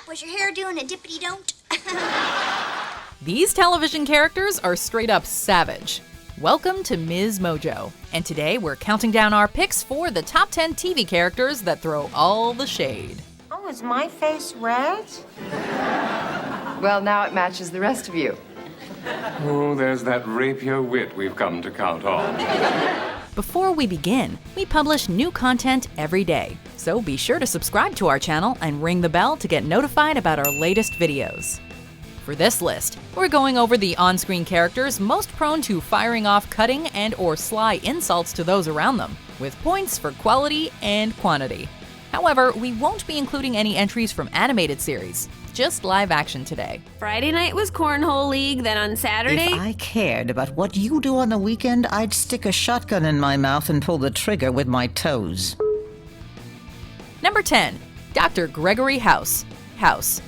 Was your hair doing a dippity-don't? These television characters are straight up savage. Welcome to MsMojo, and today we're counting down our picks for the top 10 TV characters that throw all the shade. Oh, is my face red? Well, now it matches the rest of you. Oh, there's that rapier wit we've come to count on. Before we begin, we publish new content every day, so be sure to subscribe to our channel and ring the bell to get notified about our latest videos. For this list, we're going over the on-screen characters most prone to firing off cutting and/or sly insults to those around them, with points for quality and quantity. However, we won't be including any entries from animated series, just live action today. Friday night was Cornhole League, then on Saturday... If I cared about what you do on the weekend, I'd stick a shotgun in my mouth and pull the trigger with my toes. Number 10. Dr. Gregory House. House.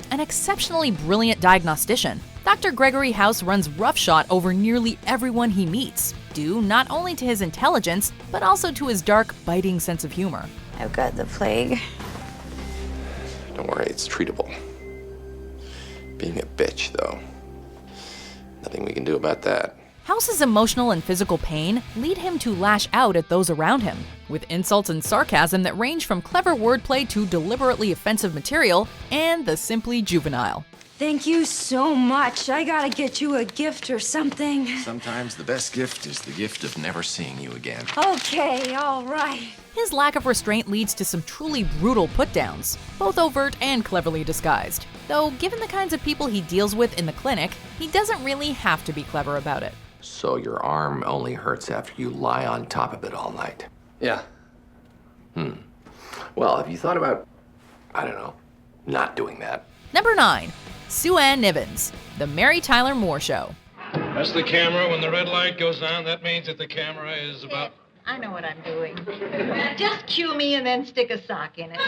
An exceptionally brilliant diagnostician, Dr. Gregory House runs roughshod over nearly everyone he meets, due not only to his intelligence, but also to his dark, biting sense of humor. I've got the plague. Don't worry, it's treatable. Being a bitch, though. Nothing we can do about that. House's emotional and physical pain lead him to lash out at those around him, with insults and sarcasm that range from clever wordplay to deliberately offensive material, and the simply juvenile. Thank you so much. I gotta get you a gift or something. Sometimes the best gift is the gift of never seeing you again. Okay, all right. His lack of restraint leads to some truly brutal put-downs, both overt and cleverly disguised. Though, given the kinds of people he deals with in the clinic, he doesn't really have to be clever about it. So your arm only hurts after you lie on top of it all night? Yeah. Well, have you thought about, I don't know, not doing that? Number 9. Ann Nivens, The Mary Tyler Moore Show. That's the camera. When the red light goes on, that means that the camera is about... I know what I'm doing. Just cue me and then stick a sock in it.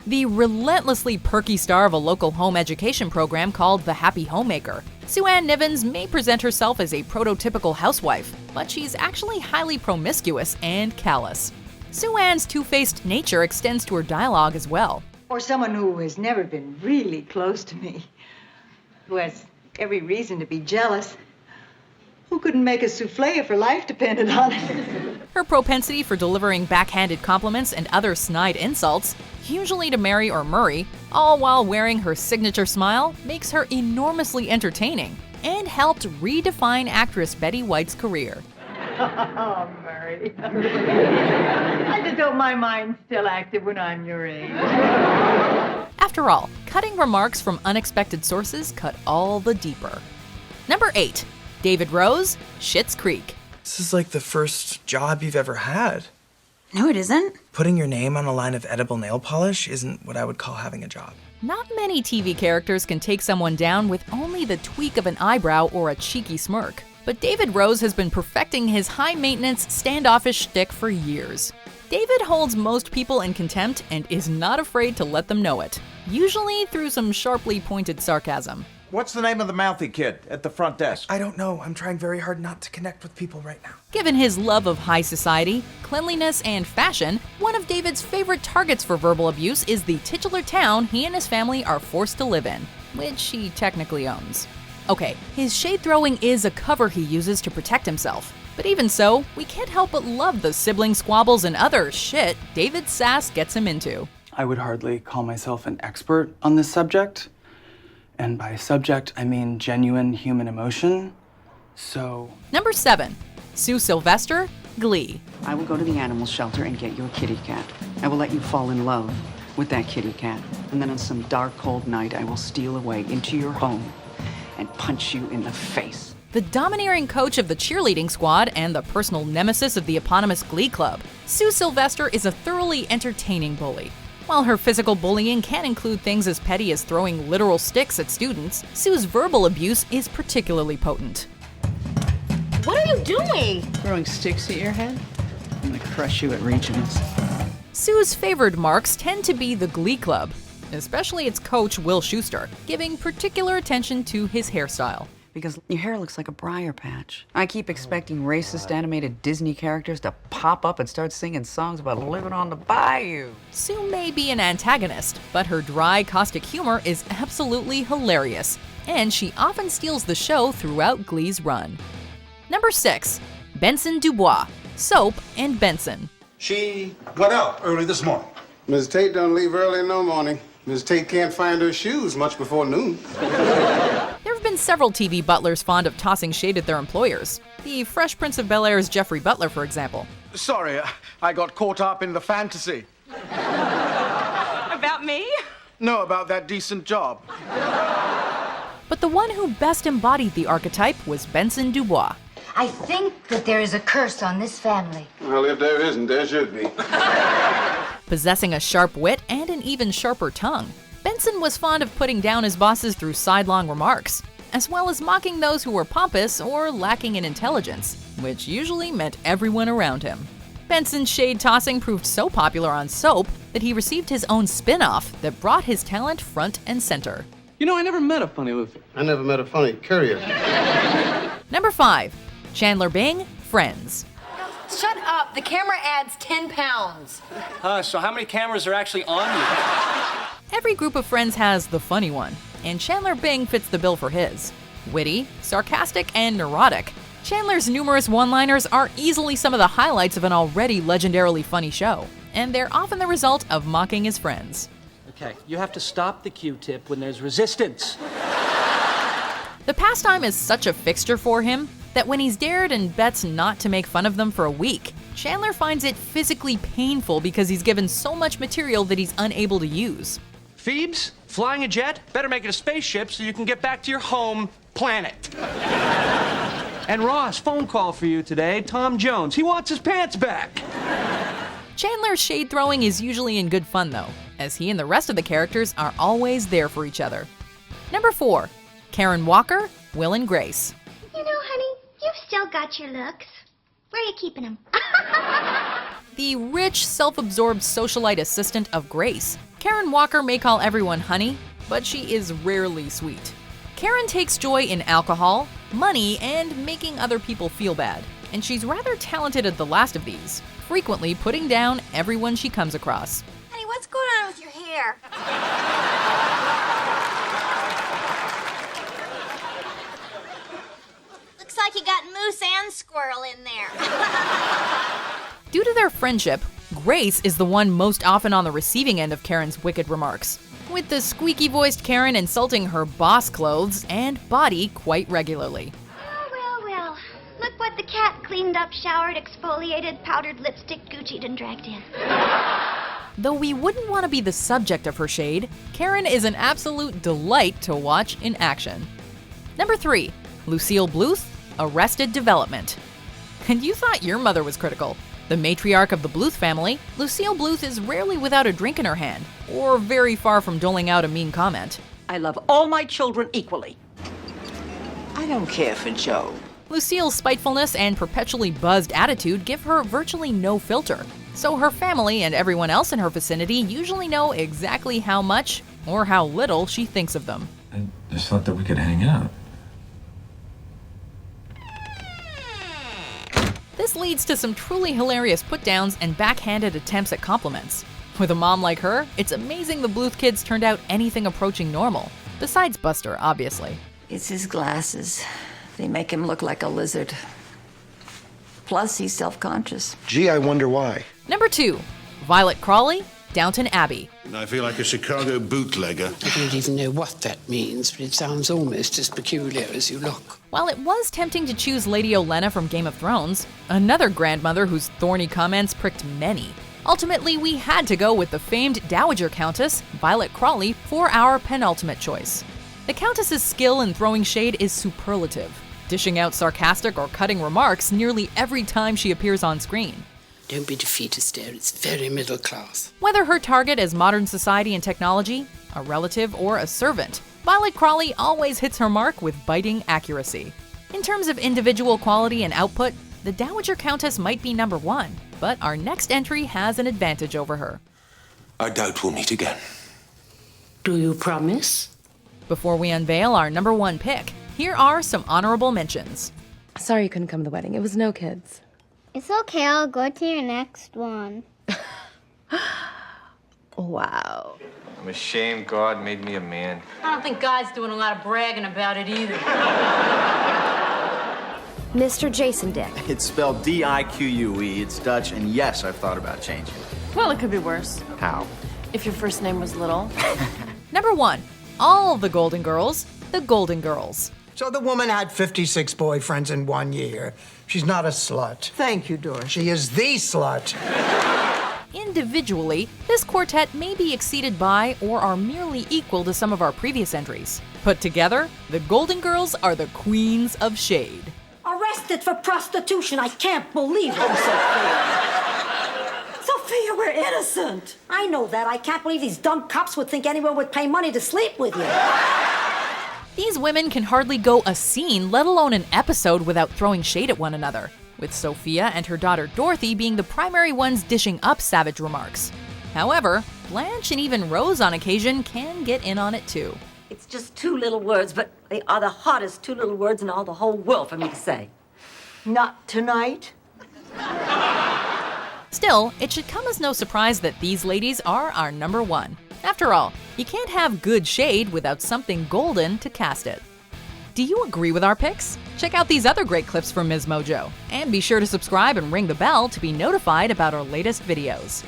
The relentlessly perky star of a local home education program called The Happy Homemaker, Ann Nivens may present herself as a prototypical housewife, but she's actually highly promiscuous and callous. Ann's two-faced nature extends to her dialogue as well. Or someone who has never been really close to me, who has every reason to be jealous, who couldn't make a souffle if her life depended on it. Her propensity for delivering backhanded compliments and other snide insults, usually to Mary or Murray, all while wearing her signature smile, makes her enormously entertaining and helped redefine actress Betty White's career. Oh, Murray. I just hope my mind's still active when I'm your age. After all, cutting remarks from unexpected sources cut all the deeper. Number 8. David Rose, Schitt's Creek. This is like the first job you've ever had. No, it isn't. Putting your name on a line of edible nail polish isn't what I would call having a job. Not many TV characters can take someone down with only the tweak of an eyebrow or a cheeky smirk. But David Rose has been perfecting his high-maintenance, standoffish shtick for years. David holds most people in contempt and is not afraid to let them know it, usually through some sharply pointed sarcasm. What's the name of the mouthy kid at the front desk? I don't know. I'm trying very hard not to connect with people right now. Given his love of high society, cleanliness, and fashion, one of David's favorite targets for verbal abuse is the titular town he and his family are forced to live in, which he technically owns. Okay, his shade-throwing is a cover he uses to protect himself. But even so, we can't help but love the sibling squabbles and other shit David's sass gets him into. I would hardly call myself an expert on this subject. And by subject, I mean genuine human emotion. So... Number 7. Sylvester, Glee. I will go to the animal shelter and get you a kitty cat. I will let you fall in love with that kitty cat. And then on some dark, cold night, I will steal away into your home and punch you in the face. The domineering coach of the cheerleading squad and the personal nemesis of the eponymous Glee Club, Sylvester is a thoroughly entertaining bully. While her physical bullying can include things as petty as throwing literal sticks at students, Sue's verbal abuse is particularly potent. What are you doing? Throwing sticks at your head? I'm gonna crush you at regionals. Sue's favored marks tend to be the Glee Club, especially its coach Will Schuester, giving particular attention to his hairstyle. because your hair looks like a briar patch. I keep expecting racist animated Disney characters to pop up and start singing songs about living on the bayou. Sue may be an antagonist, but her dry, caustic humor is absolutely hilarious, and she often steals the show throughout Glee's run. Number 6. Benson DuBois, Soap and Benson. She went out early this morning. Ms. Tate don't leave early in no morning. Ms. Tate can't find her shoes much before noon. There have been several TV butlers fond of tossing shade at their employers. The Fresh Prince of Bel-Air's Jeffrey Butler, for example. Sorry, I got caught up in the fantasy. About me? No, about that decent job. But the one who best embodied the archetype was Benson DuBois. I think that there is a curse on this family. Well, if there isn't, there should be. Possessing a sharp wit and an even sharper tongue, Benson was fond of putting down his bosses through sidelong remarks, as well as mocking those who were pompous or lacking in intelligence, which usually meant everyone around him. Benson's shade tossing proved so popular on Soap that he received his own spin-off that brought his talent front and center. You know, I never met a funny Luther. I never met a funny courier. Number 5. Chandler Bing, Friends. Shut up. The camera adds 10 pounds. So how many cameras are actually on you? Every group of friends has the funny one, and Chandler Bing fits the bill for his. Witty, sarcastic, and neurotic, Chandler's numerous one-liners are easily some of the highlights of an already legendarily funny show, and they're often the result of mocking his friends. Okay, you have to stop the Q-tip when there's resistance. The pastime is such a fixture for him that when he's dared and bets not to make fun of them for a week, Chandler finds it physically painful because he's given so much material that he's unable to use. Phoebes, flying a jet? Better make it a spaceship so you can get back to your home planet. And Ross, phone call for you today. Tom Jones, he wants his pants back. Chandler's shade throwing is usually in good fun though, as he and the rest of the characters are always there for each other. Number 4. Karen Walker, Will and Grace. You know, honey, you've still got your looks. Where are you keeping them? The rich, self-absorbed socialite assistant of Grace, Karen Walker may call everyone honey, but she is rarely sweet. Karen takes joy in alcohol, money, and making other people feel bad, and she's rather talented at the last of these, frequently putting down everyone she comes across. Honey, what's going on with your hair? Looks like you got moose and squirrel in there. Due to their friendship, Grace is the one most often on the receiving end of Karen's wicked remarks, with the squeaky-voiced Karen insulting her boss clothes and body quite regularly. Well. Look what the cat cleaned up, showered, exfoliated, powdered lipstick, Gucci'd, and dragged in. Though we wouldn't want to be the subject of her shade, Karen is an absolute delight to watch in action. Number 3. Lucille Bluth, Arrested Development. And you thought your mother was critical. The matriarch of the Bluth family, Lucille Bluth is rarely without a drink in her hand, or very far from doling out a mean comment. I love all my children equally. I don't care for Joe. Lucille's spitefulness and perpetually buzzed attitude give her virtually no filter, so her family and everyone else in her vicinity usually know exactly how much or how little she thinks of them. I just thought that we could hang out. This leads to some truly hilarious put-downs and backhanded attempts at compliments. With a mom like her, it's amazing the Bluth kids turned out anything approaching normal, besides Buster, obviously. It's his glasses. They make him look like a lizard. Plus, he's self-conscious. Gee, I wonder why. Number 2. Violet Crawley, Downton Abbey. I feel like a Chicago bootlegger. I don't even know what that means, but it sounds almost as peculiar as you look. While it was tempting to choose Lady Olenna from Game of Thrones, another grandmother whose thorny comments pricked many, ultimately we had to go with the famed Dowager Countess, Violet Crawley, for our penultimate choice. The Countess's skill in throwing shade is superlative, dishing out sarcastic or cutting remarks nearly every time she appears on screen. Don't be defeatist, dear. It's very middle class. Whether her target is modern society and technology, a relative, or a servant, Violet Crawley always hits her mark with biting accuracy. In terms of individual quality and output, the Dowager Countess might be number 1, but our next entry has an advantage over her. I doubt we'll meet again. Do you promise? Before we unveil our number 1 pick, Here are some honorable mentions. Sorry you couldn't come to the wedding. It was no kids. It's okay, I'll go to your next one. Wow. I'm ashamed God made me a man. I don't think God's doing a lot of bragging about it either. Mr. Jason Dick. It's spelled D-I-Q-U-E. It's Dutch, and yes, I've thought about changing it. Well, it could be worse. How? If your first name was Little. Number 1. All the Golden Girls, the Golden Girls. So the woman had 56 boyfriends in 1 year. She's not a slut. Thank you, Dora. She is the slut. Individually, this quartet may be exceeded by or are merely equal to some of our previous entries. Put together, the Golden Girls are the queens of shade. Arrested for prostitution. I can't believe it, Sophia. Sophia, we're innocent. I know that. I can't believe these dumb cops would think anyone would pay money to sleep with you. These women can hardly go a scene, let alone an episode, without throwing shade at one another, with Sophia and her daughter Dorothy being the primary ones dishing up savage remarks. However, Blanche and even Rose on occasion can get in on it too. It's just 2 little words, but they are the hottest 2 little words in all the whole world for me to say. Not tonight. Still, it should come as no surprise that these ladies are our number 1. After all, you can't have good shade without something golden to cast it. Do you agree with our picks? Check out these other great clips from MsMojo, and be sure to subscribe and ring the bell to be notified about our latest videos.